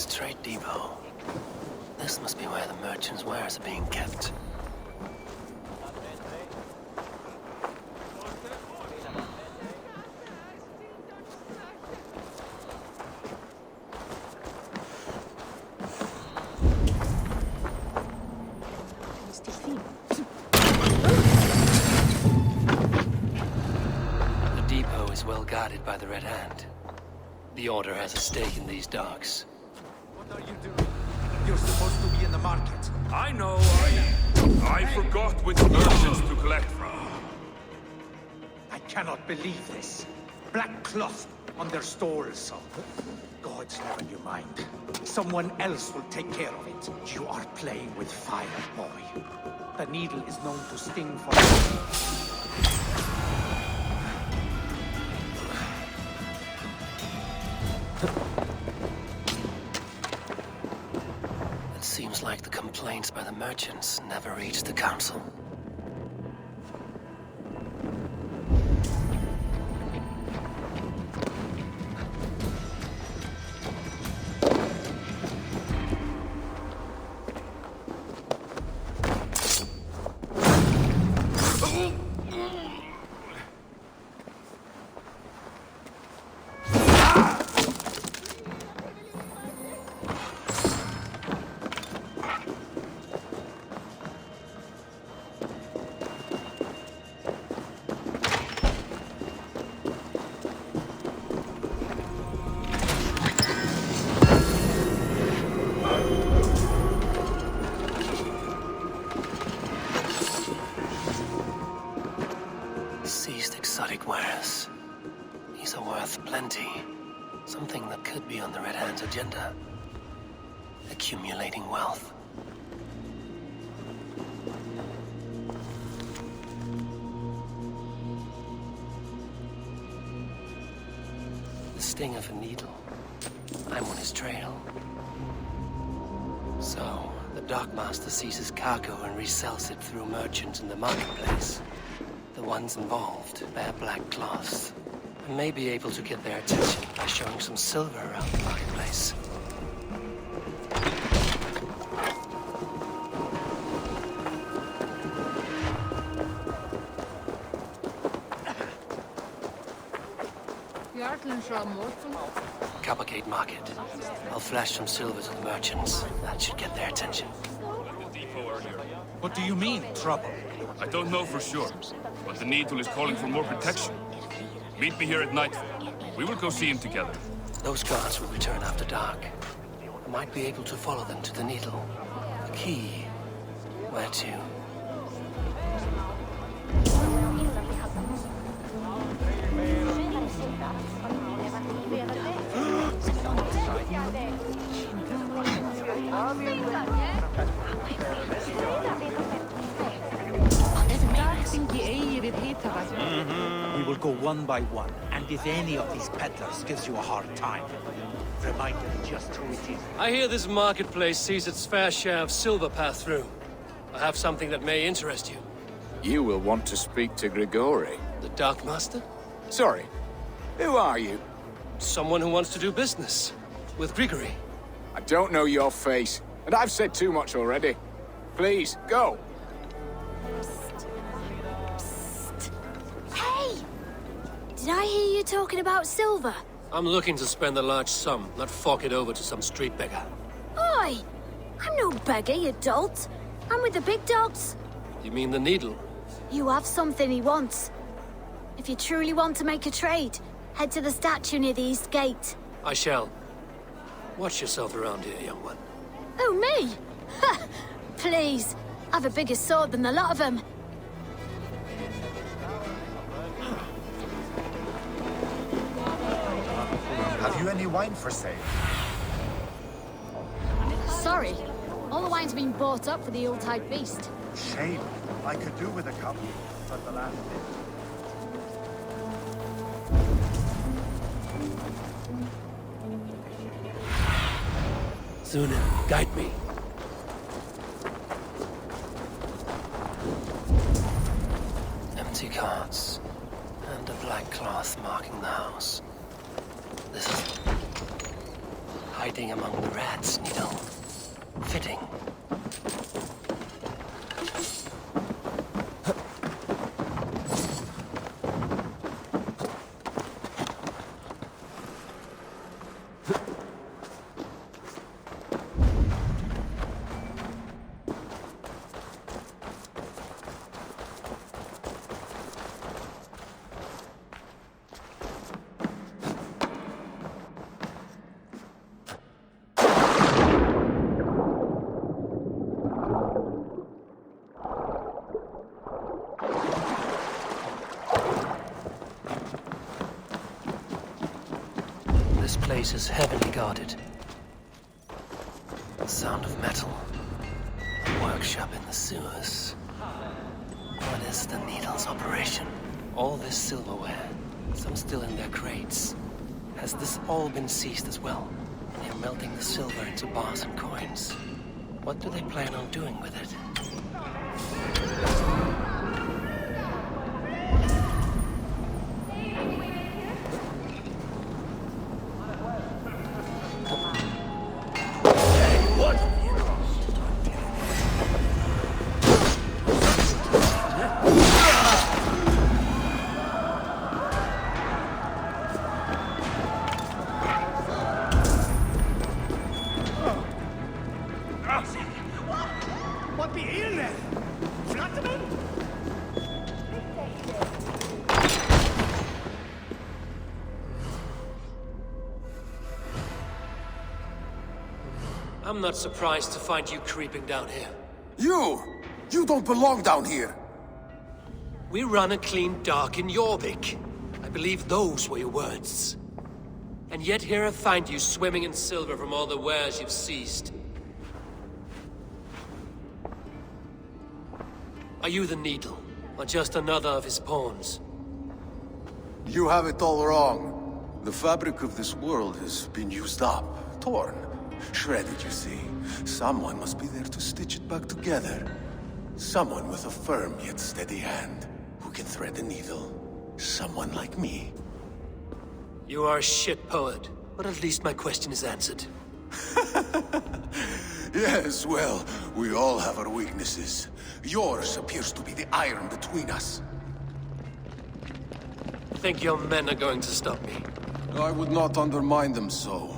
Trade depot. This must be where the merchants' wares are being kept. The depot is well guarded by the Red Hand. The Order has a stake in these docks. What are you doing? You're supposed to be in the market. I know, I forgot which merchants to collect from. I cannot believe this. Black cloth on their stalls. Gods, never you mind. Someone else will take care of it. You are playing with fire, boy. The needle is known to sting for... It seems like the complaints by the merchants never reached the council. Seized exotic wares. These are worth plenty. Something that could be on the Red Hand's agenda. Accumulating wealth. The sting of a needle. I'm on his trail. So, the dockmaster seizes cargo and resells it through merchants in the marketplace. The ones involved bear black cloths and may be able to get their attention by showing some silver around the marketplace. Coppergate Market. I'll flash some silver to the merchants. That should get their attention. What do you mean, trouble? I don't know for sure, but the Needle is calling for more protection. Meet me here at nightfall. We will go see him together. Those guards will return after dark. I might be able to follow them to the Needle. The key. Where to? We will go one by one, and if any of these peddlers gives you a hard time, remind them just who it is. I hear this marketplace sees its fair share of silver pass through. I have something that may interest you. You will want to speak to Grigori. The Darkmaster? Sorry, who are you? Someone who wants to do business. With Grigory. I don't know your face, and I've said too much already. Please, go. Hey! Did I hear you talking about silver? I'm looking to spend a large sum, not fork it over to some street beggar. Oi! I'm no beggar, you dolt. I'm with the big dogs. You mean the needle? You have something he wants. If you truly want to make a trade, head to the statue near the east gate. I shall. Watch yourself around here, young one. Oh, me? Ha! Please. I've a bigger sword than the lot of them. Have you any wine for sale? Sorry. All the wine's been bought up for the Yuletide feast. Shame. I could do with a cup, but the last bit. Zunin, guide me. Empty carts, and a black cloth marking the house. This is hiding among the rats, Needle. Fitting. This place is heavily guarded. The sound of metal. A workshop in the sewers. What is the Needle's operation? All this silverware, some still in their crates. Has this all been seized as well? They're melting the silver into bars and coins. What do they plan on doing with it? What be in there? Flatterman? I'm not surprised to find you creeping down here. You don't belong down here! We run a clean dock in Jorvik. I believe those were your words. And yet here I find you swimming in silver from all the wares you've seized. Are you the Needle, or just another of his pawns? You have it all wrong. The fabric of this world has been used up, torn, shredded, you see. Someone must be there to stitch it back together. Someone with a firm yet steady hand, who can thread a needle. Someone like me. You are a shit poet, but at least my question is answered. Yes, well, we all have our weaknesses. Yours appears to be the iron between us. Think your men are going to stop me? I would not undermine them so.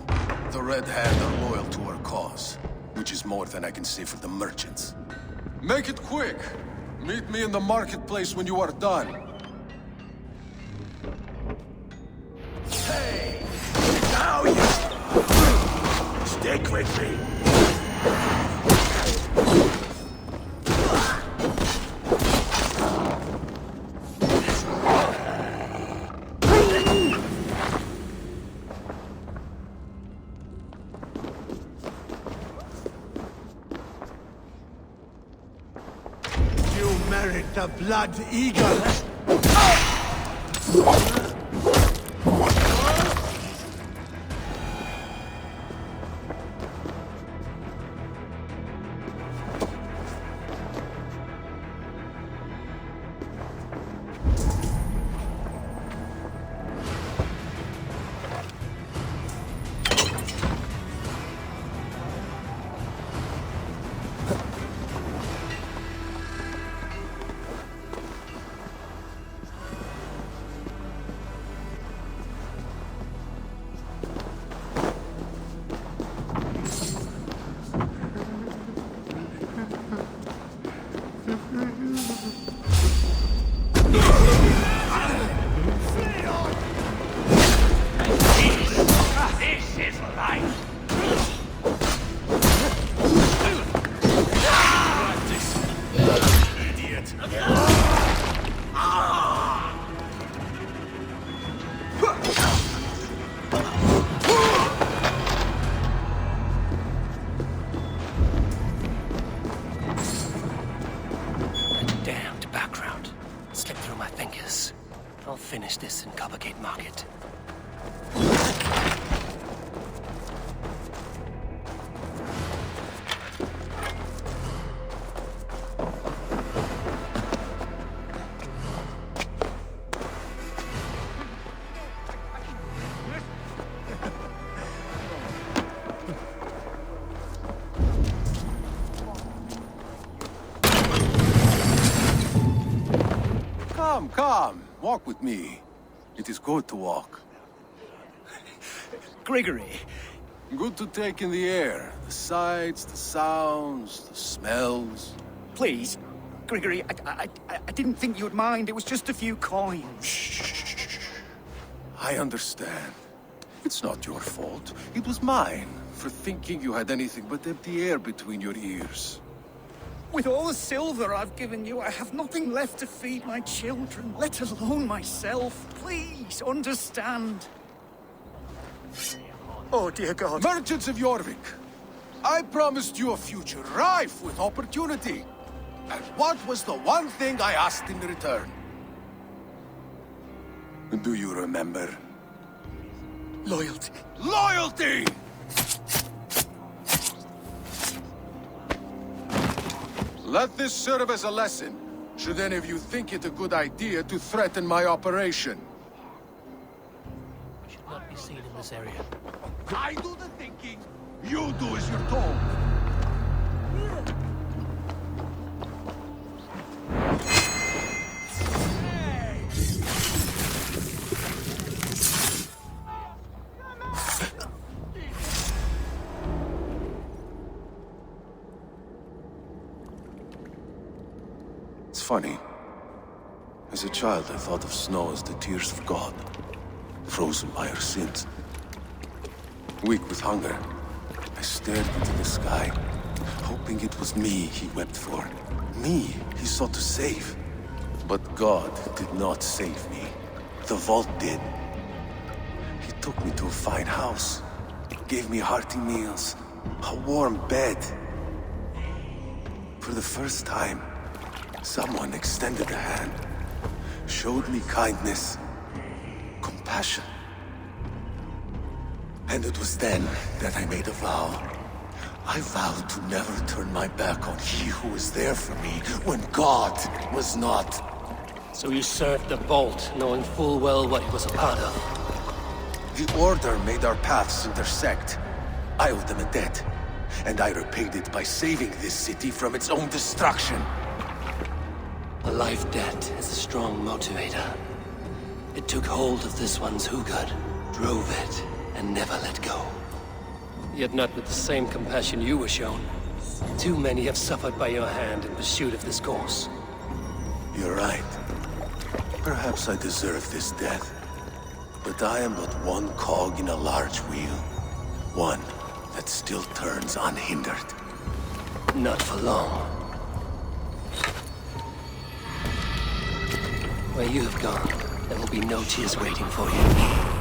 The Red Hand are loyal to our cause, which is more than I can say for the merchants. Make it quick! Meet me in the marketplace when you are done. Hey! Now you... Stick with me! You merit the Blood Eagle! Stargate Market. Come. Walk with me. It is good to walk. Gregory, Good to take in the air. The sights, the sounds, the smells. please. Gregory, I didn't think you'd mind. It was just a few coins. I understand. It's not your fault. It was mine for thinking you had anything but empty air between your ears. With all the silver I've given you, I have nothing left to feed my children, let alone myself. Please, understand. Oh, dear God. Merchants of Jorvik, I promised you a future rife with opportunity. And what was the one thing I asked in return? Do you remember? Loyalty. Loyalty! Let this serve as a lesson, should any of you think it a good idea to threaten my operation. Should not be seen in this area. I do the thinking, you do as you're told. It's funny. As a child, I thought of snow as the tears of God, frozen by our sins. Weak with hunger, I stared into the sky, hoping it was me he wept for. Me he sought to save. But God did not save me. The vault did. He took me to a fine house, gave me hearty meals, a warm bed. For the first time, someone extended a hand, showed me kindness, compassion. And it was then that I made a vow. I vowed to never turn my back on he who was there for me when God was not. So you served the Vault, knowing full well what it was a part of. The Order made our paths intersect. I owed them a debt, and I repaid it by saving this city from its own destruction. A life debt is a strong motivator. It took hold of this one's Hugad, drove it, and never let go. Yet not with the same compassion you were shown. Too many have suffered by your hand in pursuit of this course. You're right. Perhaps I deserve this death. But I am but one cog in a large wheel. One that still turns unhindered. Not for long. Where you have gone, there will be no tears waiting for you.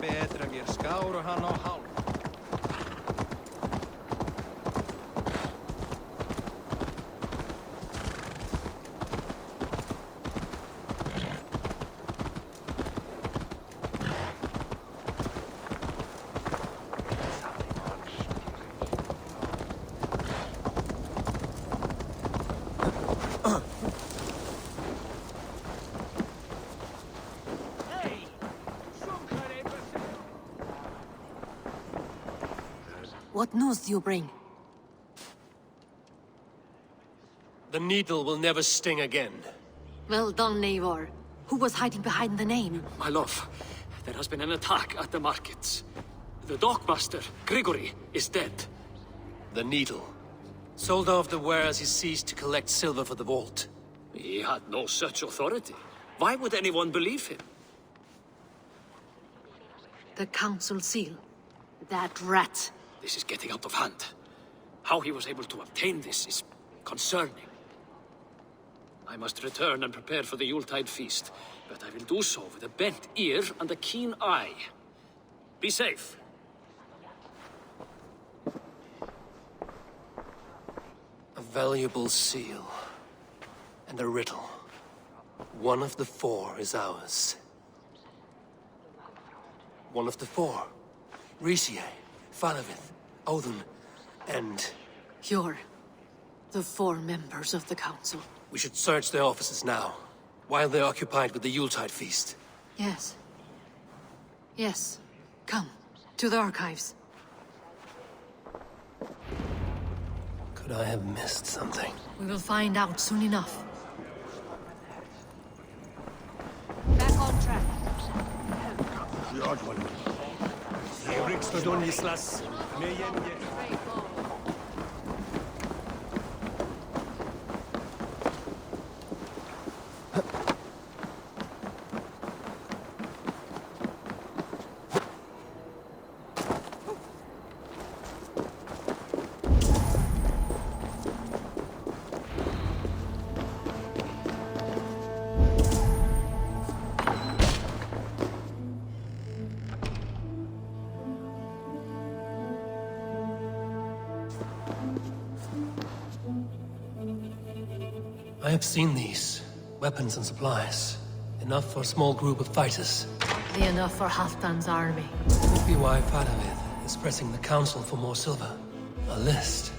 betra mér skáru hann á hálf. What news do you bring? The needle will never sting again. Well done, Eivor. Who was hiding behind the name? My love, there has been an attack at the markets. The dockmaster, Grigory, is dead. The needle. Sold off the wares he seized to collect silver for the vault. He had no such authority. Why would anyone believe him? The council seal. That rat. This is getting out of hand. How he was able to obtain this is concerning. I must return and prepare for the Yuletide feast, but I will do so with a bent ear and a keen eye. Be safe. A valuable seal. And a riddle. One of the four is ours. One of the four. Risie, Falavith, Odin, and... You're the four members of the council. We should search their offices now, while they're occupied with the Yuletide feast. Yes. Yes. Come, to the archives. Could I have missed something? We will find out soon enough. Back on track. I have seen these. Weapons and supplies. Enough for a small group of fighters. Be enough for Halfdan's army. Could be why Falavith is pressing the council for more silver. A list.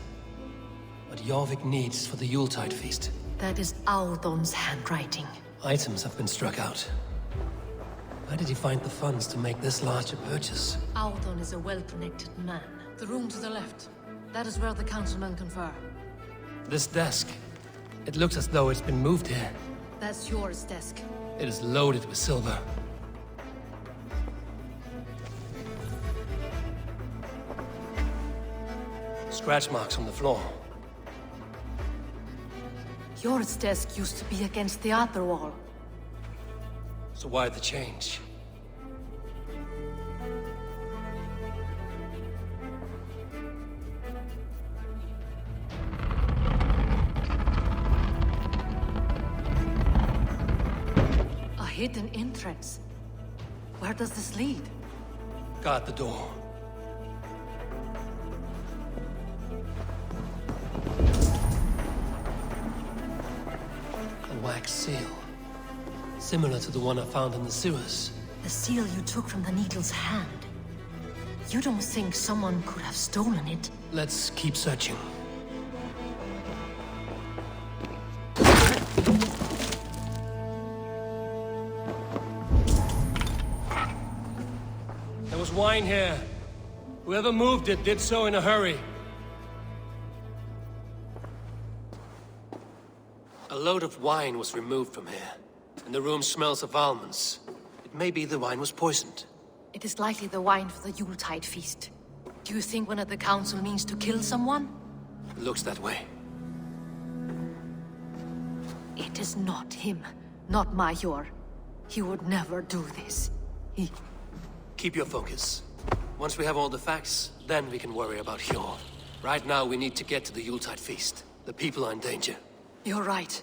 What Jorvik needs for the Yuletide feast. That is Audon's handwriting. Items have been struck out. Where did he find the funds to make this large a purchase? Audon is a well-connected man. The room to the left. That is where the councilmen confer. This desk. It looks as though it's been moved here. That's yours, desk. It is loaded with silver. Scratch marks on the floor. Yours desk used to be against the other wall. So why the change? A hidden entrance. Where does this lead? Guard the door. A wax seal. Similar to the one I found in the sewers. The seal you took from the needle's hand. You don't think someone could have stolen it? Let's keep searching. There was wine here. Whoever moved it did so in a hurry. A load of wine was removed from here, and the room smells of almonds. It may be the wine was poisoned. It is likely the wine for the Yuletide feast. Do you think one of the council means to kill someone? It looks that way. It is not him, not Major. He would never do this. He... Keep your focus. Once we have all the facts, then we can worry about Hjor. Right now, we need to get to the Yuletide feast. The people are in danger. You're right.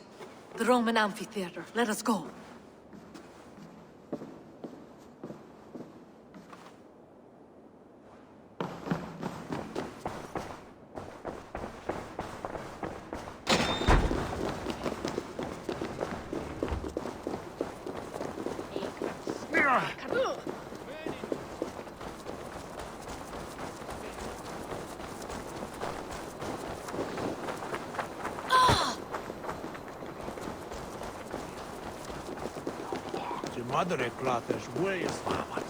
The Roman amphitheater. Let us go. The mother cloth is way forward.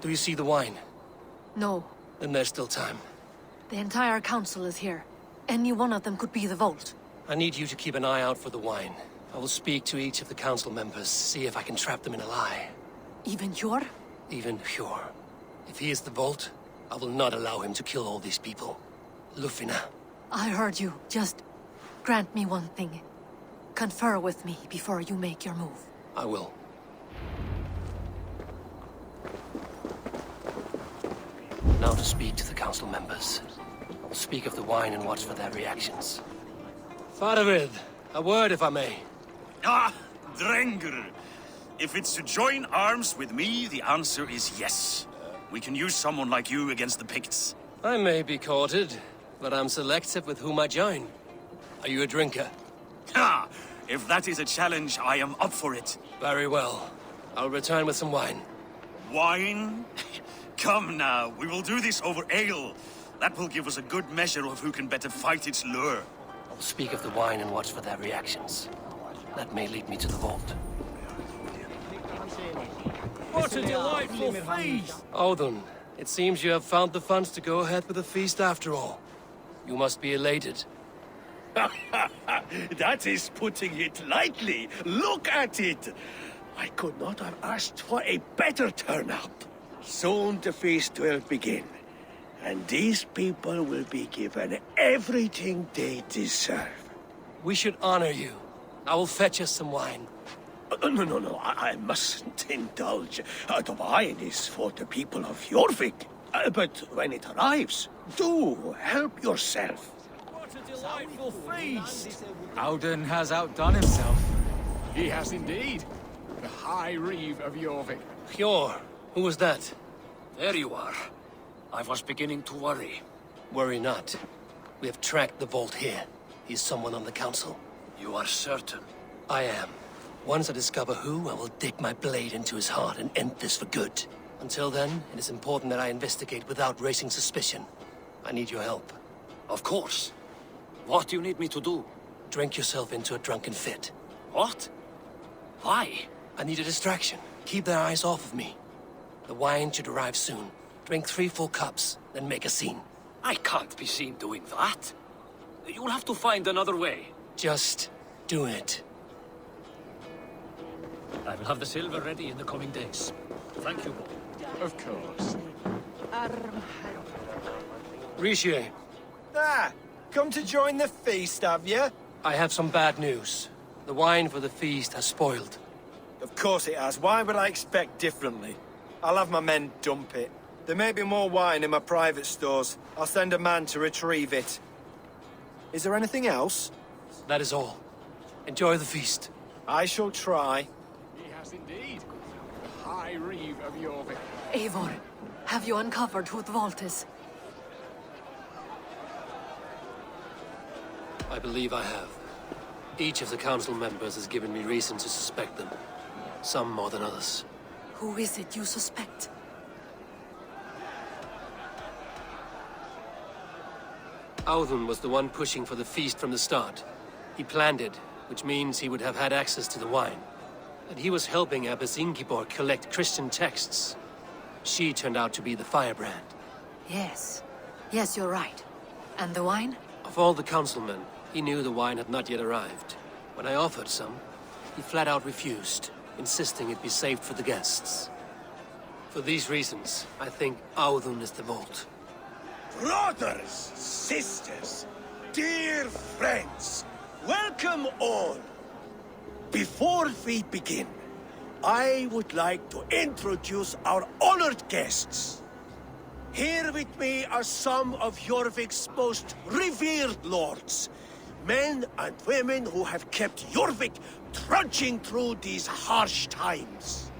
Do you see the wine? No. Then there's still time. The entire council is here. Any one of them could be the Vault. I need you to keep an eye out for the wine. I will speak to each of the council members, see if I can trap them in a lie. Even Hjor? Even Hjor. If he is the Vault, I will not allow him to kill all these people. Lufina. I heard you. Just grant me one thing. Confer with me before you make your move. I will. Now to speak to the council members. I'll speak of the wine and watch for their reactions. Faravid, a word if I may. Ah, Drengr. If it's to join arms with me, the answer is yes. We can use someone like you against the Picts. I may be courted, but I'm selective with whom I join. Are you a drinker? Ha! If that is a challenge, I am up for it. Very well. I'll return with some wine. Wine? Come now, we will do this over ale. That will give us a good measure of who can better fight its lure. I'll speak of the wine and watch for their reactions. That may lead me to the Vault. What a delightful feast! Odin, it seems you have found the funds to go ahead with the feast after all. You must be elated. That is putting it lightly. Look at it! I could not have asked for a better turnout. Soon the feast will begin, and these people will be given everything they deserve. We should honor you. I will fetch us some wine. No, I mustn't indulge. The wine is for the people of Jorvik. But when it arrives, do help yourself. What a delightful feast! Auden has outdone himself. He has indeed. The High Reeve of Jorvik. Hjor, who was that? There you are. I was beginning to worry. Worry not. We have tracked the Vault here. He's someone on the council. You are certain? I am. Once I discover who, I will dig my blade into his heart and end this for good. Until then, it is important that I investigate without raising suspicion. I need your help. Of course. What do you need me to do? Drink yourself into a drunken fit. What? Why? I need a distraction. Keep their eyes off of me. The wine should arrive soon. Drink 3 full cups, then make a scene. I can't be seen doing that. You'll have to find another way. Just do it. I will have the silver ready in the coming days. Thank you both. Of course. Rishi, Come to join the feast, have you? I have some bad news. The wine for the feast has spoiled. Of course it has. Why would I expect differently? I'll have my men dump it. There may be more wine in my private stores. I'll send a man to retrieve it. Is there anything else? That is all. Enjoy the feast. I shall try. He has indeed. The High Reeve of Jorvik. Eivor, have you uncovered who the Vault is? I believe I have. Each of the council members has given me reason to suspect them. Some more than others. Who is it you suspect? Audun was the one pushing for the feast from the start. He planned it, which means he would have had access to the wine. And he was helping Abbess Ingibor collect Christian texts. She turned out to be the firebrand. Yes. Yes, you're right. And the wine? Of all the councilmen, he knew the wine had not yet arrived. When I offered some, he flat out refused, insisting it be saved for the guests. For these reasons, I think Audun is the Vault. Brothers, sisters, dear friends, welcome all. Before we begin, I would like to introduce our honored guests. Here with me are some of Jorvik's most revered lords, men and women who have kept Jorvik trudging through these harsh times.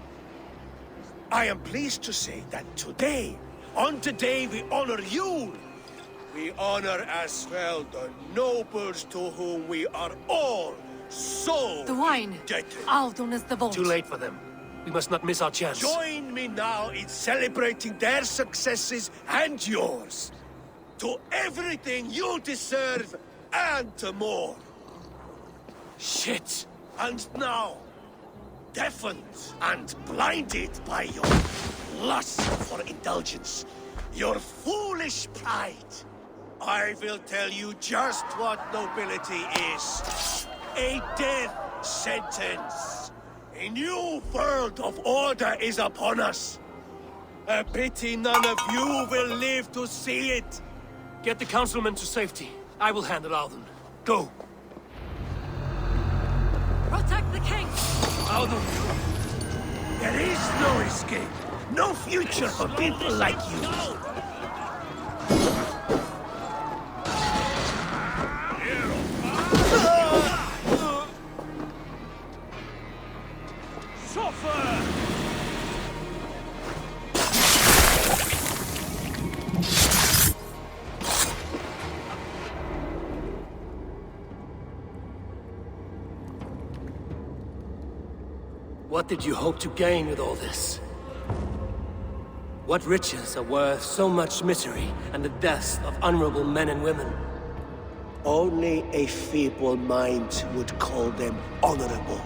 I am pleased to say that today, on the day we honor you, We honor as well the nobles to whom we are all so The wine! indebted. Aldon is the vault. Too late for them. We must not miss our chance. Join me now in celebrating their successes and yours. To everything you deserve and more. Shit! And now, deafened and blinded by your lust for indulgence, your foolish pride, I will tell you just what nobility is. A death sentence. A new world of order is upon us. A pity none of you will live to see it. Get the councilmen to safety. I will handle Alden. Go! Protect the king! Alden! There is no escape. No future for people like you. What did you hope to gain with all this? What riches are worth so much misery and the deaths of honorable men and women? Only a feeble mind would call them honorable.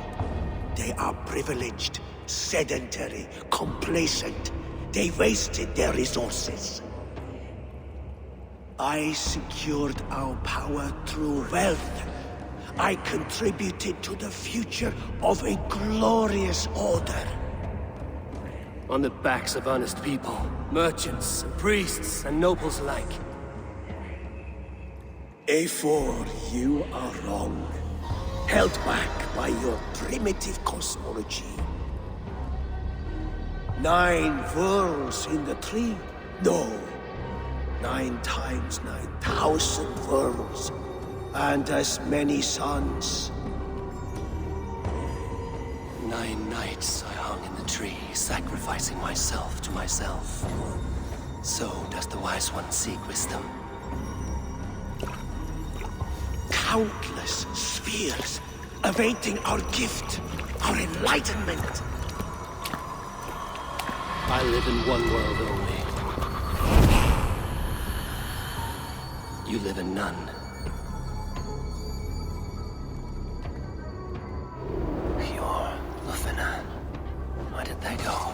They are privileged, sedentary, complacent. They wasted their resources. I secured our power through wealth. I contributed to the future of a glorious order. On the backs of honest people, merchants, and priests, and nobles alike. Eivor, you are wrong. Held back by your primitive cosmology. 9 worlds in the tree? No. 9 times 9,000 worlds. And as many suns. 9 nights I hung in the tree, sacrificing myself to myself. So does the wise one seek wisdom. Countless spheres awaiting our gift, our enlightenment. I live in one world only. You live in none. Where did they go?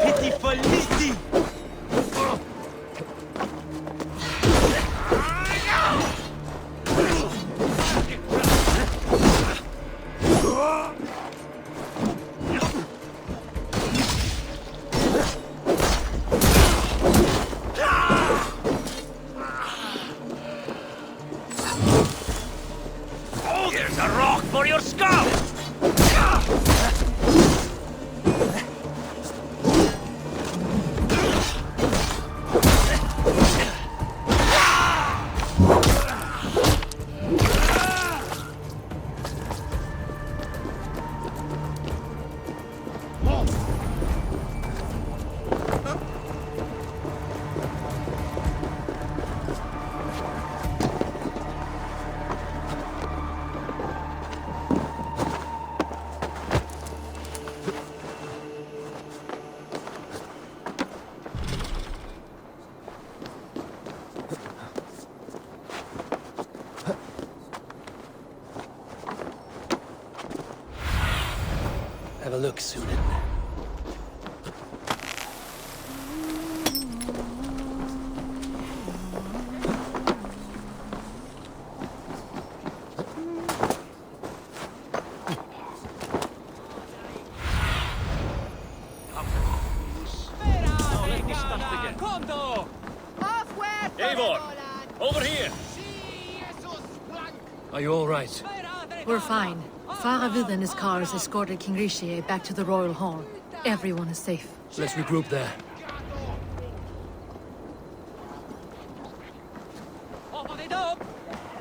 Pitiful Lizzie! Have a look, Sunan. Eivor, over here! Are you all right? We're fine. Faravid and his cars escorted King Rishi back to the Royal Hall. Everyone is safe. Let's regroup there.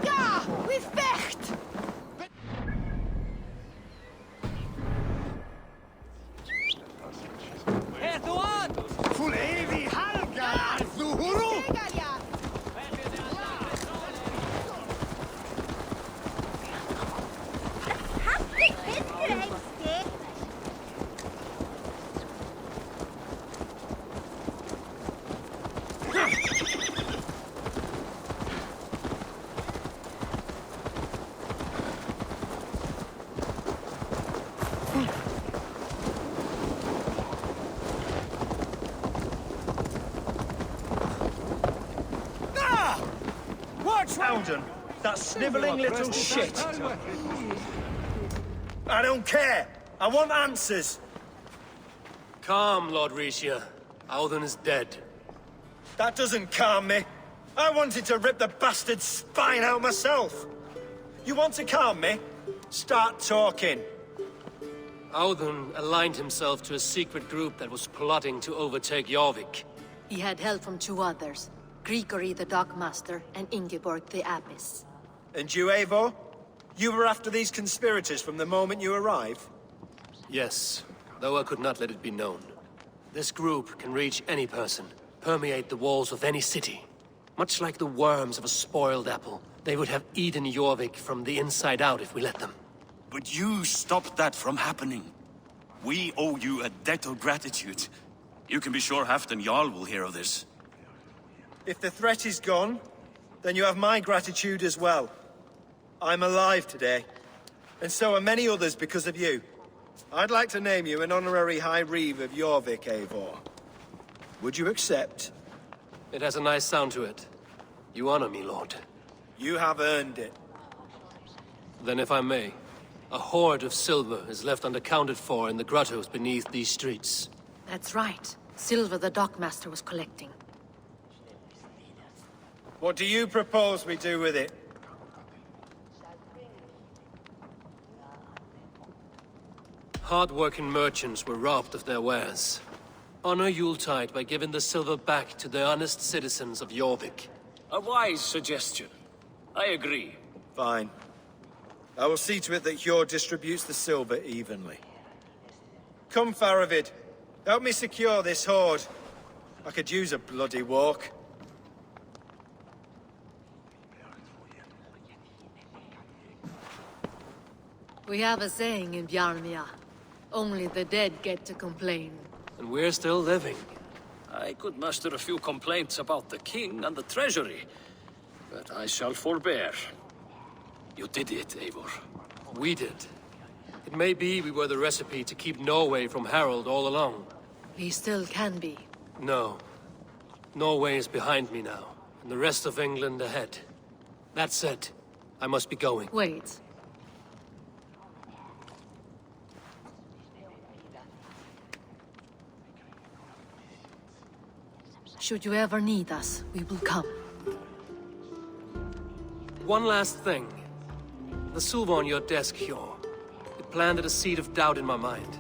Ja, we've vecht! Full evi halga, zuhuru! Howden, that snivelling little shit. I don't care. I want answers. Calm, Lord Rishia. Audun is dead. That doesn't calm me. I wanted to rip the bastard's spine out myself. You want to calm me? Start talking. Audun aligned himself to a secret group that was plotting to overtake Jorvik. He had help from two others. Grigory the Dockmaster and Ingeborg the Abbess. And you, Eivor? You were after these conspirators from the moment you arrived? Yes, though I could not let it be known. This group can reach any person, permeate the walls of any city. Much like the worms of a spoiled apple, they would have eaten Jorvik from the inside out if we let them. But you stopped that from happening. We owe you a debt of gratitude. You can be sure Halfdan Jarl will hear of this. If the threat is gone, then you have my gratitude as well. I'm alive today, and so are many others because of you. I'd like to name you an honorary High Reeve of Jorvik, Eivor. Would you accept? It has a nice sound to it. You honor me, Lord. You have earned it. Then if I may, a hoard of silver is left unaccounted for in the grottos beneath these streets. That's right. Silver the Dockmaster was collecting. What do you propose we do with it? Hard-working merchants were robbed of their wares. Honor Yuletide by giving the silver back to the honest citizens of Jorvik. A wise suggestion. I agree. Fine. I will see to it that Hjord distributes the silver evenly. Come, Faravid. Help me secure this hoard. I could use a bloody walk. We have a saying in Bjarmia. Only the dead get to complain. And we're still living. I could muster a few complaints about the king and the treasury, but I shall forbear. You did it, Eivor. We did. It may be we were the recipe to keep Norway from Harald all along. We still can be. No. Norway is behind me now, and the rest of England ahead. That said, I must be going. Wait. Should you ever need us, we will come. One last thing. The silver on your desk, Hjor. It planted a seed of doubt in my mind.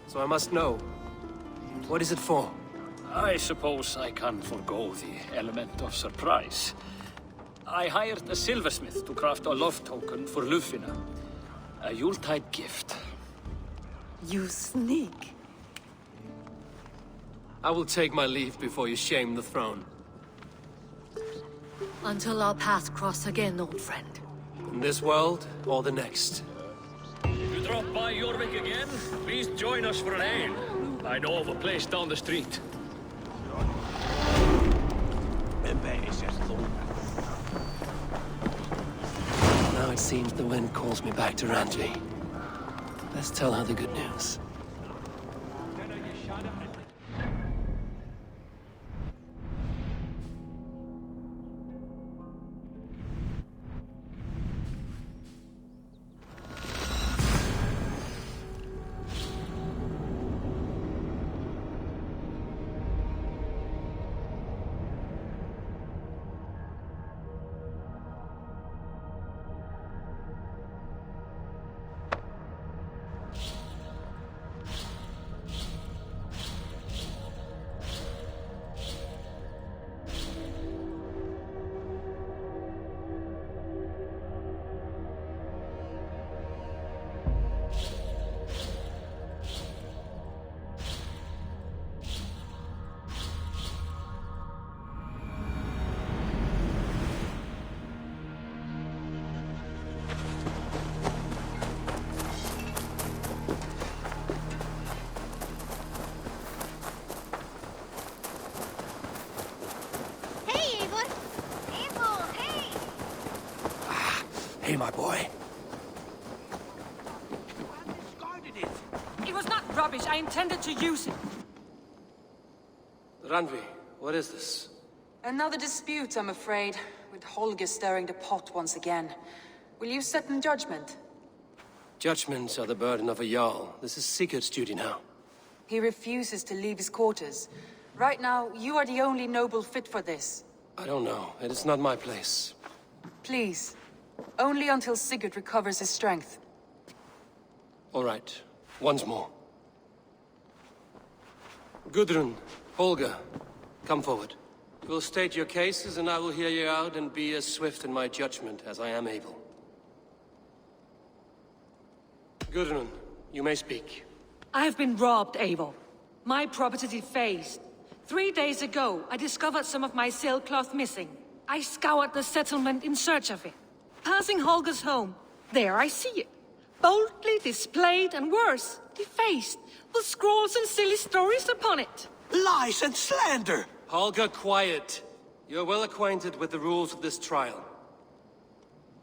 So I must know. What is it for? I suppose I can forgo the element of surprise. I hired a silversmith to craft a love token for Lufina. A Yuletide gift. You sneak. I will take my leave before you shame the throne. Until our paths cross again, old friend. In this world, or the next. If you drop by Jorvik again, please join us for an ale. I know of a place down the street. Now it seems the wind calls me back to Randvi. Let's tell her the good news. Hey, my boy. It was not rubbish. I intended to use it. Randvi, what is this? Another dispute, I'm afraid, with Holger stirring the pot once again. Will you sit in judgment? Judgments are the burden of a Jarl. This is Sigurd's duty now. He refuses to leave his quarters. Right now, you are the only noble fit for this. I don't know. It is not my place. Please. Only until Sigurd recovers his strength. All right. Once more. Gudrun, Holger, come forward. You will state your cases, and I will hear you out and be as swift in my judgment as I am able. Gudrun, you may speak. I have been robbed, Eivor. My property defaced. 3 days ago, I discovered some of my sailcloth missing. I scoured the settlement in search of it. Passing Holger's home, there I see it. Boldly displayed and worse, defaced, with scrolls and silly stories upon it. Lies and slander! Holger, quiet. You're well acquainted with the rules of this trial.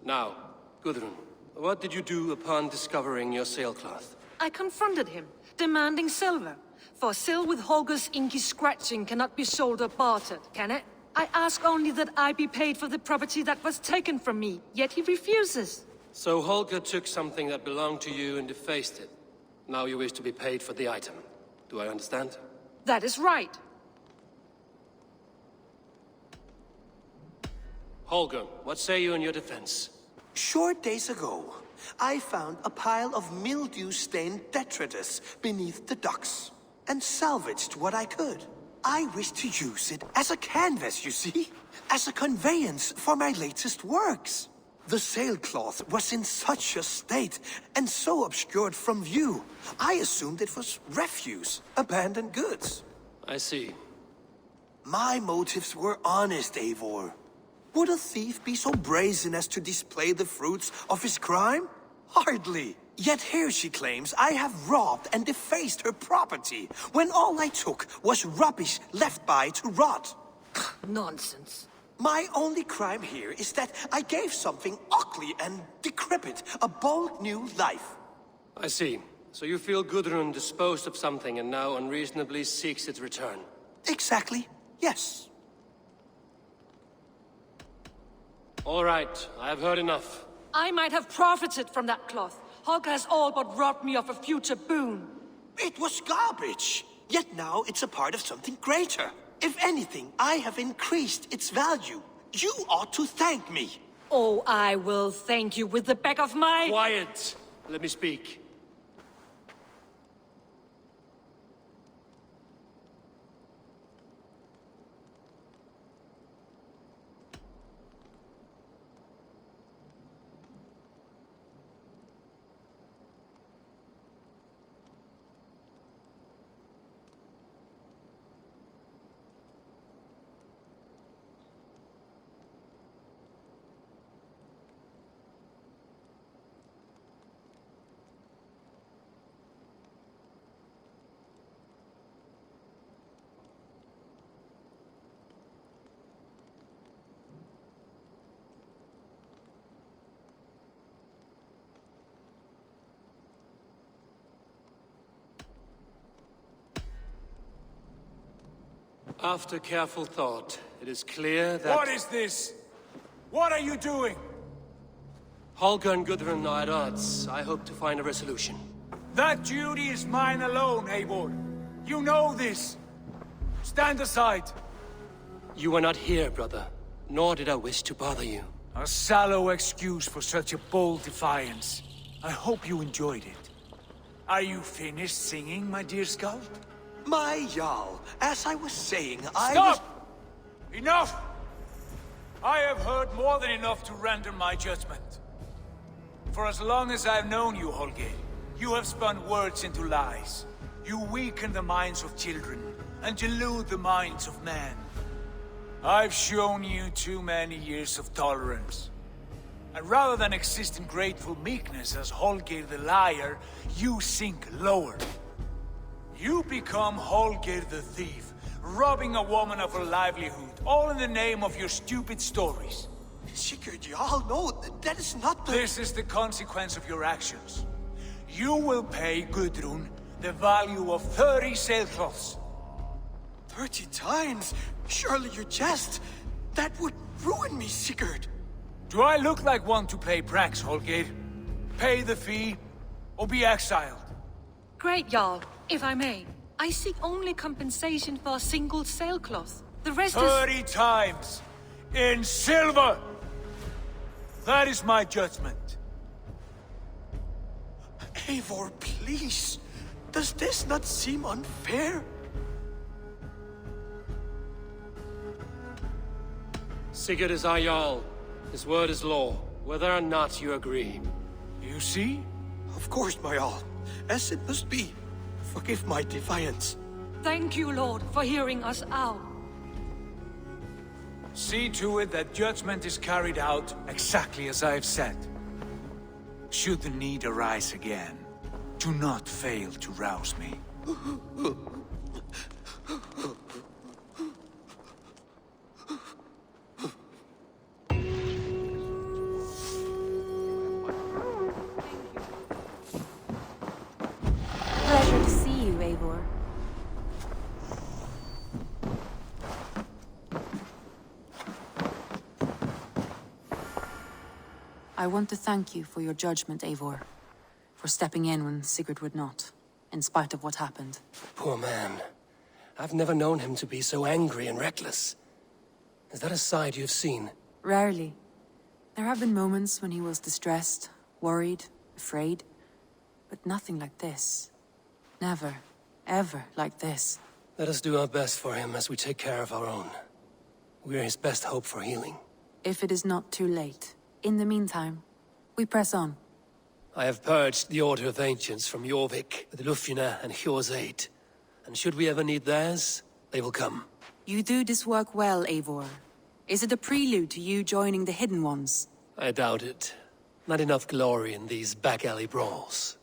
Now, Gudrun, what did you do upon discovering your sailcloth? I confronted him, demanding silver. For sil with Holger's inky scratching cannot be sold or bartered, can it? I ask only that I be paid for the property that was taken from me, yet he refuses. So Holger took something that belonged to you and defaced it. Now you wish to be paid for the item. Do I understand? That is right. Holger, what say you in your defense? Short days ago, I found a pile of mildew-stained detritus beneath the docks, and salvaged what I could. I wish to use it as a canvas, you see? As a conveyance for my latest works. The sailcloth was in such a state, and so obscured from view, I assumed it was refuse, abandoned goods. I see. My motives were honest, Eivor. Would a thief be so brazen as to display the fruits of his crime? Hardly. Yet here she claims I have robbed and defaced her property, when all I took was rubbish left by to rot. Nonsense. My only crime here is that I gave something ugly and decrepit a bold new life. I see. So you feel Gudrun disposed of something and now unreasonably seeks its return? Exactly, yes. All right, I have heard enough. I might have profited from that cloth. Holger has all but robbed me of a future boon. It was garbage. Yet now it's a part of something greater. If anything, I have increased its value. You ought to thank me. Oh, I will thank you with the back of my... Quiet! Let me speak. After careful thought, it is clear that... What is this? What are you doing? Holger and Gudrun are at odds. I hope to find a resolution. That duty is mine alone, Eivor. You know this. Stand aside. You were not here, brother. Nor did I wish to bother you. A sallow excuse for such a bold defiance. I hope you enjoyed it. Are you finished singing, my dear Skald? My Jarl, as I was saying, Stop! Enough! I have heard more than enough to render my judgment. For as long as I've known you, Holger, you have spun words into lies. You weaken the minds of children, and delude the minds of men. I've shown you too many years of tolerance. And rather than exist in grateful meekness as Holger the liar, you sink lower. You become Holger the thief, robbing a woman of her livelihood, all in the name of your stupid stories. Sigurd, you all know that is not the... This is the consequence of your actions. You will pay Gudrun the value of 30 sailcloths. 30 times? Surely you jest. That would ruin me, Sigurd. Do I look like one to play pranks, Holgate? Pay the fee, or be exiled. Great, Jarl. If I may, I seek only compensation for a single sailcloth. The rest is... 30 times! In silver! That is my judgment. Eivor, please. Does this not seem unfair? Sigurd is our Jarl. His word is law, whether or not you agree. You see? Of course, my all. As it must be. Forgive my defiance. Thank you, Lord, for hearing us out. See to it that judgment is carried out exactly as I have said. Should the need arise again, do not fail to rouse me. Pleasure to see you, Eivor. I want to thank you for your judgment, Eivor. For stepping in when Sigurd would not, in spite of what happened. Poor man. I've never known him to be so angry and reckless. Is that a side you've seen? Rarely. There have been moments when he was distressed, worried, afraid. But nothing like this. Never, ever like this. Let us do our best for him as we take care of our own. We're his best hope for healing. If it is not too late. In the meantime, we press on. I have purged the Order of Ancients from Jorvik with Lufjuna and Hjor's aid. And should we ever need theirs, they will come. You do this work well, Eivor. Is it a prelude to you joining the Hidden Ones? I doubt it. Not enough glory in these back-alley brawls.